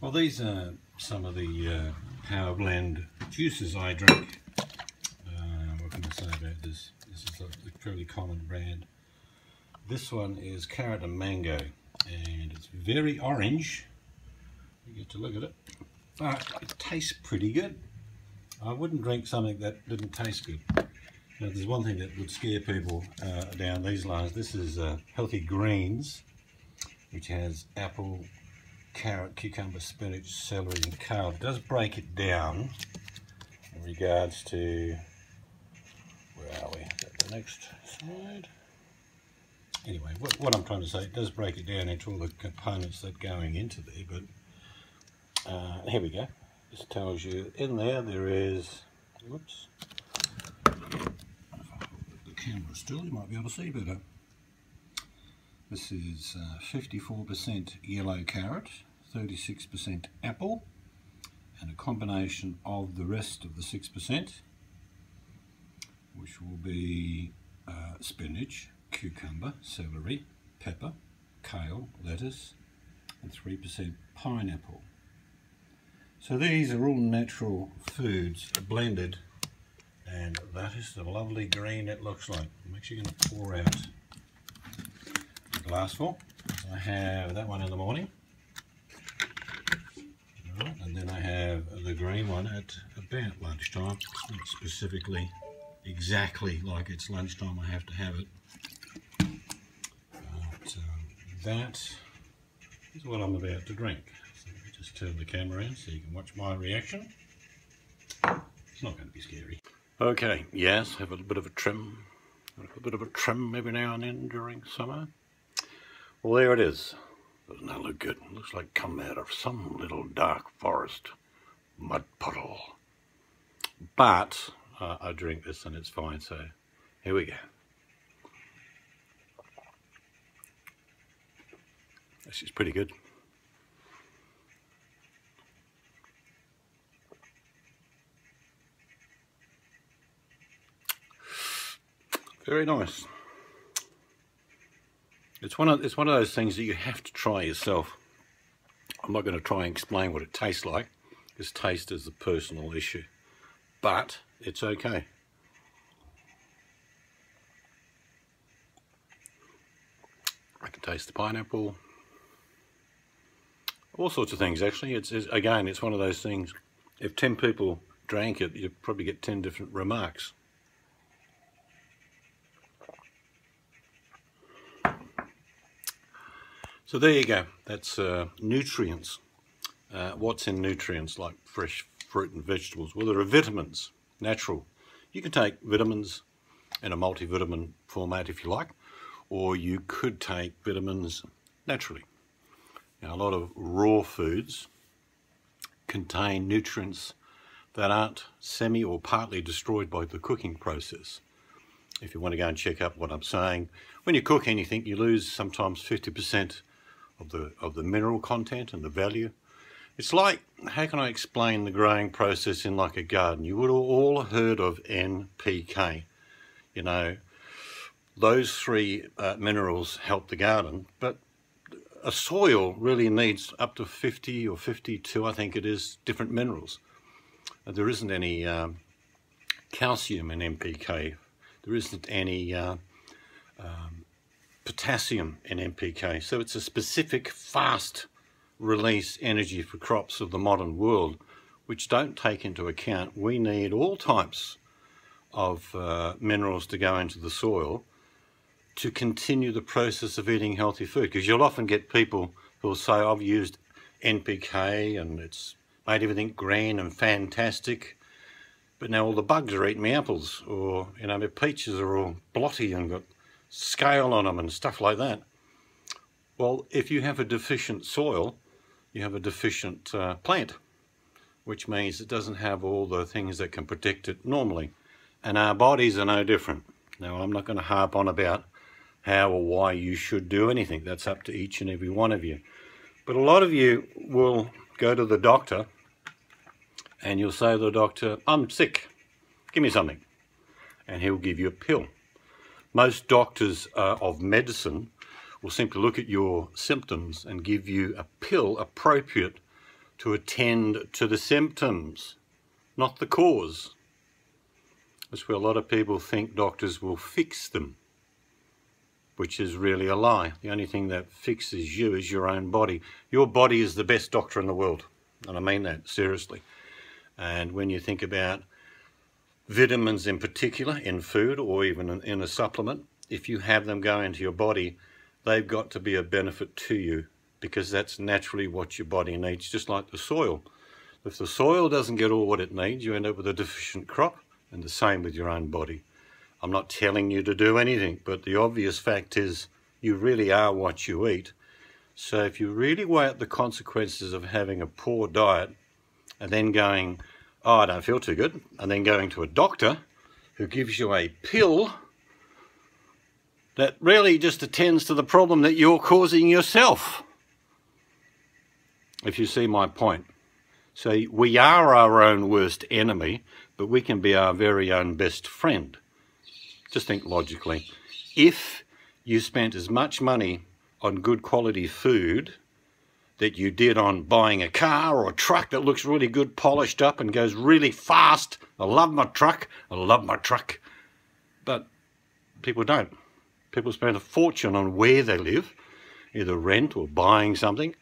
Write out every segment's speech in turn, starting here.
Well, these are some of the Power Blend juices I drink. What can I say about this? This is a fairly common brand. This one is carrot and mango, and it's very orange. You get to look at it, but it tastes pretty good. I wouldn't drink something that didn't taste good. Now, there's one thing that would scare people down these lines. This is Healthy Greens, which has apple, carrot, cucumber, spinach, celery and kale. It does break it down in regards to, where are we, the next slide. Anyway, what I'm trying to say, it does break it down into all the components that are going into there, but here we go. This tells you in there is, whoops, the camera still, you might be able to see better. This is 54% yellow carrot, 36% apple, and a combination of the rest of the 6%, which will be spinach, cucumber, celery, pepper, kale, lettuce, and 3% pineapple. So these are all natural foods blended, and that is the lovely green it looks like. I'm actually going to pour out a glassful. I have that one in the morning, right, and then I have the green one at about lunchtime. It's not specifically exactly like it's lunchtime I have to have it, but that is what I'm about to drink. So let me just turn the camera around so you can watch my reaction. It's not going to be scary. Okay, yes, have a bit of a trim. A bit of a trim every now and then during summer. Well, there it is. Doesn't that look good? It looks like come out of some little dark forest mud puddle. But I drink this and it's fine, so here we go. This is pretty good. Very nice. It's one of those things that you have to try yourself. I'm not going to try and explain what it tastes like, because taste is a personal issue, but it's okay. I can taste the pineapple, all sorts of things actually. Again, it's one of those things, if 10 people drank it, you'd probably get 10 different remarks. So there you go, that's nutrients. What's in nutrients like fresh fruit and vegetables? Well, there are vitamins, natural. You can take vitamins in a multivitamin format if you like, or you could take vitamins naturally. Now, a lot of raw foods contain nutrients that aren't semi or partly destroyed by the cooking process. If you want to go and check up what I'm saying, when you cook anything, you lose sometimes 50% of the mineral content and the value. It's like, how can I explain the growing process in like a garden? You would have all heard of NPK. You know, those three minerals help the garden, but a soil really needs up to 50 or 52, I think it is, different minerals. There isn't any calcium in NPK. There isn't any potassium in NPK, so it's a specific fast release energy for crops of the modern world, which don't take into account we need all types of minerals to go into the soil to continue the process of eating healthy food. Because you'll often get people who will say, I've used NPK and it's made everything green and fantastic, but now all the bugs are eating my apples, or you know, my peaches are all blotty and got scale on them and stuff like that. Well, if you have a deficient soil, you have a deficient plant, which means it doesn't have all the things that can protect it normally. And our bodies are no different. Now, I'm not going to harp on about how or why you should do anything. That's up to each and every one of you. But a lot of you will go to the doctor and you'll say to the doctor, I'm sick, give me something. And he'll give you a pill. Most doctors of medicine will simply look at your symptoms and give you a pill appropriate to attend to the symptoms, not the cause. That's where a lot of people think doctors will fix them, which is really a lie. The only thing that fixes you is your own body. Your body is the best doctor in the world, and I mean that seriously. And when you think about vitamins in particular in food or even in a supplement, if you have them go into your body, they've got to be a benefit to you, because that's naturally what your body needs, just like the soil. If the soil doesn't get all what it needs, you end up with a deficient crop, and the same with your own body. I'm not telling you to do anything, but the obvious fact is you really are what you eat. So if you really weigh up the consequences of having a poor diet and then going, oh, I don't feel too good, and then going to a doctor who gives you a pill that really just attends to the problem that you're causing yourself. If you see my point. So we are our own worst enemy, but we can be our very own best friend. Just think logically. If you spent as much money on good quality food that you did on buying a car or a truck that looks really good, polished up and goes really fast, I love my truck, but people don't. People spend a fortune on where they live, either rent or buying something,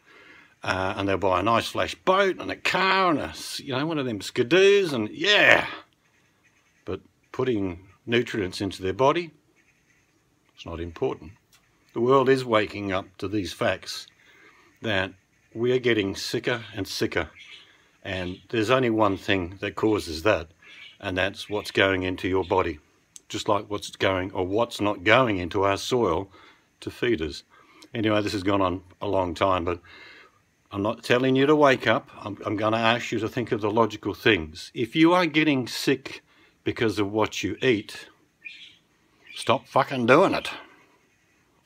and they'll buy a nice flash boat and a car and one of them skidoos, and yeah. But putting nutrients into their body, it's not important. The world is waking up to these facts that we are getting sicker and sicker, and there's only one thing that causes that, and that's what's going into your body. Just like what's going or what's not going into our soil to feed us. Anyway, this has gone on a long time, but I'm not telling you to wake up. I'm going to ask you to think of the logical things. If you are getting sick because of what you eat, stop fucking doing it.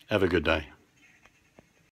Have a good day.